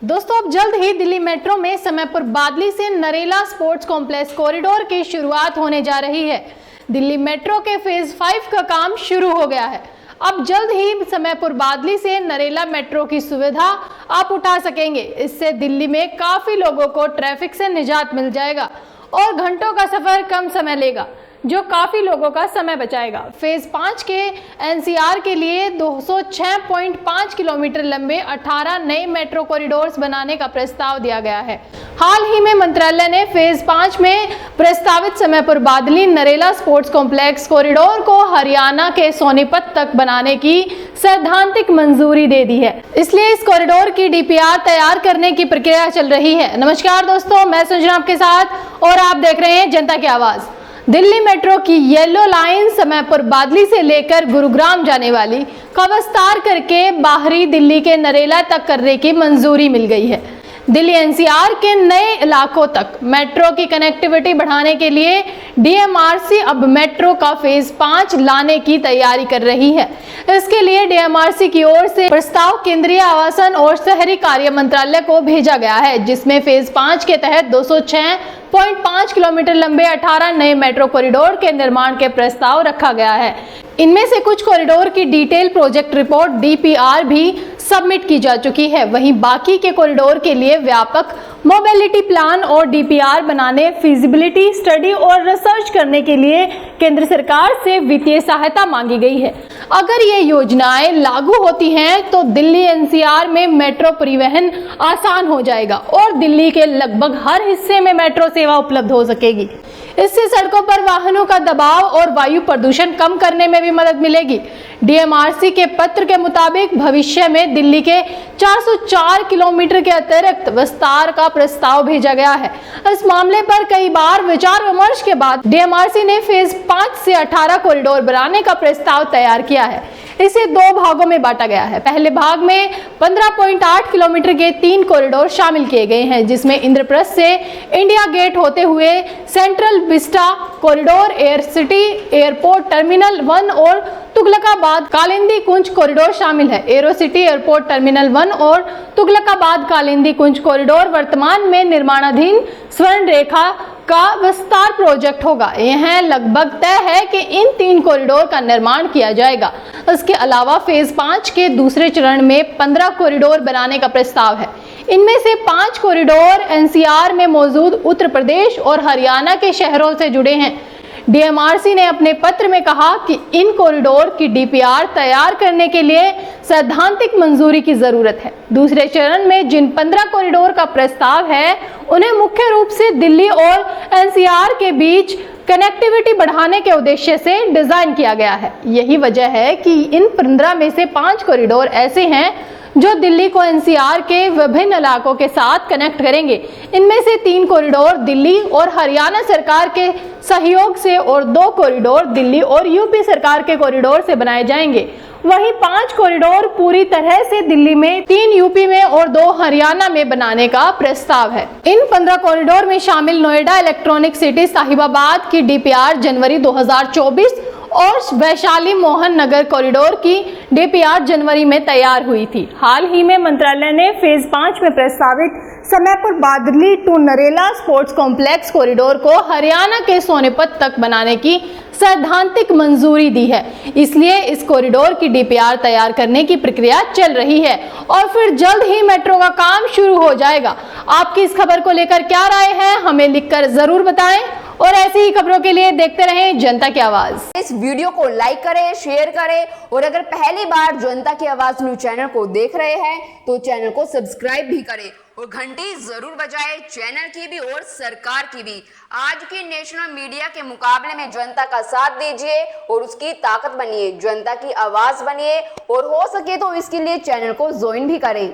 दोस्तों, अब जल्द ही दिल्ली मेट्रो में समयपुर बादली से नरेला स्पोर्ट्स कॉम्प्लेक्स कॉरिडोर की शुरुआत होने जा रही है। दिल्ली मेट्रो के फेज 5 का काम शुरू हो गया है। अब जल्द ही समयपुर बादली से नरेला मेट्रो की सुविधा आप उठा सकेंगे। इससे दिल्ली में काफी लोगों को ट्रैफिक से निजात मिल जाएगा और घंटों का सफर कम समय लेगा, जो काफी लोगों का समय बचाएगा। फेज 5 के एनसीआर के लिए 206.5 किलोमीटर लंबे 18 नए मेट्रो कॉरिडोर्स बनाने का प्रस्ताव दिया गया है। हाल ही में मंत्रालय ने फेज 5 में प्रस्तावित समयपुर बादली नरेला स्पोर्ट्स कॉम्प्लेक्स कॉरिडोर को हरियाणा के सोनीपत तक बनाने की सैद्धांतिक मंजूरी दे दी है। इसलिए इस कॉरिडोर की डीपीआर तैयार करने की प्रक्रिया चल रही है। नमस्कार दोस्तों, मैं संजना आपके साथ और आप देख रहे हैं जनता की आवाज। दिल्ली मेट्रो की येलो लाइन समयपुर बादली से लेकर गुरुग्राम जाने वाली का विस्तार करके बाहरी दिल्ली के नरेला तक करने की मंजूरी मिल गई है। दिल्ली एनसीआर के नए इलाकों तक मेट्रो की कनेक्टिविटी बढ़ाने के लिए डीएमआरसी अब मेट्रो का फेज 5 लाने की तैयारी कर रही है। इसके लिए डीएमआरसी की ओर से प्रस्ताव केंद्रीय आवासन और शहरी कार्य मंत्रालय को भेजा गया है, जिसमें फेज 5 के तहत 206.5 किलोमीटर लंबे 18 नए मेट्रो कॉरिडोर के निर्माण के प्रस्ताव रखा गया है। इनमें से कुछ कॉरिडोर की डिटेल प्रोजेक्ट रिपोर्ट डीपीआर भी सबमिट की जा चुकी है। वहीं बाकी के कॉरिडोर के लिए व्यापक मोबिलिटी प्लान और डीपीआर बनाने, फिजिबिलिटी स्टडी और रिसर्च करने के लिए केंद्र सरकार से वित्तीय सहायता मांगी गई है। अगर ये योजनाएं लागू होती हैं तो दिल्ली एनसीआर में मेट्रो परिवहन आसान हो जाएगा और दिल्ली के लगभग हर हिस्से में मेट्रो सेवा उपलब्ध हो सकेगी। इससे सड़कों पर वाहनों का दबाव और वायु प्रदूषण कम करने में भी मदद मिलेगी। डीएमआरसी के पत्र के मुताबिक भविष्य में दिल्ली के 404 किलोमीटर के अतिरिक्त विस्तार का प्रस्ताव भेजा गया है। इस मामले पर कई बार विचार विमर्श के बाद डीएमआरसी ने फेज 5 से 18 कॉरिडोर बनाने का प्रस्ताव तैयार किया है। इसे 2 भागों में बांटा गया है। पहले भाग में 15.8 किलोमीटर के 3 कॉरिडोर शामिल किए गए हैं, जिसमें इंद्रप्रस्थ से इंडिया गेट होते हुए central Vista corridor, air city airport terminal 1 और तुगलकाबाद कालिंदी कुंज कॉरिडोर शामिल है। एरो सिटी एयरपोर्ट टर्मिनल 1 और तुगलकाबाद कालिंदी कुंज कॉरिडोर वर्तमान में निर्माणाधीन स्वर्ण रेखा का विस्तार प्रोजेक्ट होगा। यह लगभग तय है कि इन 3 कॉरिडोर का निर्माण किया जाएगा। इसके अलावा फेज 5 के दूसरे चरण में 15 कॉरिडोर बनाने का प्रस्ताव है। इनमें से 5 कॉरिडोर एनसीआर में मौजूद उत्तर प्रदेश और हरियाणा के शहरों से जुड़े हैं। डीएमआरसी ने अपने पत्र में कहा कि इन कॉरिडोर की डीपीआर तैयार करने के लिए सैद्धांतिक मंजूरी की जरूरत है। दूसरे चरण में जिन 15 कॉरिडोर का प्रस्ताव है, उन्हें मुख्य रूप से दिल्ली और एनसीआर के बीच कनेक्टिविटी बढ़ाने के उद्देश्य से डिजाइन किया गया है। यही वजह है कि इन 15 में से 5 कॉरिडोर ऐसे हैं जो दिल्ली को एनसीआर के विभिन्न इलाकों के साथ कनेक्ट करेंगे। इनमें से 3 कॉरिडोर दिल्ली और हरियाणा सरकार के सहयोग से और 2 कॉरिडोर दिल्ली और यूपी सरकार के कॉरिडोर से बनाए जाएंगे। वहीं 5 कॉरिडोर पूरी तरह से दिल्ली में, 3 यूपी में और 2 हरियाणा में बनाने का प्रस्ताव है। इन 15 कॉरिडोर में शामिल नोएडा इलेक्ट्रॉनिक सिटी साहिबाबाद की डीपीआर जनवरी 2024 और वैशाली मोहन नगर कॉरिडोर की डीपीआर जनवरी में तैयार हुई थी। हाल ही में मंत्रालय ने फेज 5 में प्रस्तावित Samaypur Badli to Narela sports complex corridor को हरियाणा के सोनीपत तक बनाने की सैद्धांतिक मंजूरी दी है। इसलिए इस कॉरिडोर की डीपीआर तैयार करने की प्रक्रिया चल रही है और फिर जल्द ही मेट्रो का काम शुरू हो जाएगा। आपकी इस खबर को लेकर क्या राय है, हमें लिखकर जरूर बताएं और ऐसी ही खबरों के लिए देखते रहें जनता की आवाज। इस वीडियो को लाइक करें, शेयर करें और अगर पहली बार जनता की आवाज न्यूज चैनल को देख रहे हैं तो चैनल को सब्सक्राइब भी करें और घंटी जरूर बजाएं, चैनल की भी और सरकार की भी। आज की नेशनल मीडिया के मुकाबले में जनता का साथ दीजिए और उसकी ताकत बनिए, जनता की आवाज बनिए और हो सके तो इसके लिए चैनल को ज्वाइन भी करें।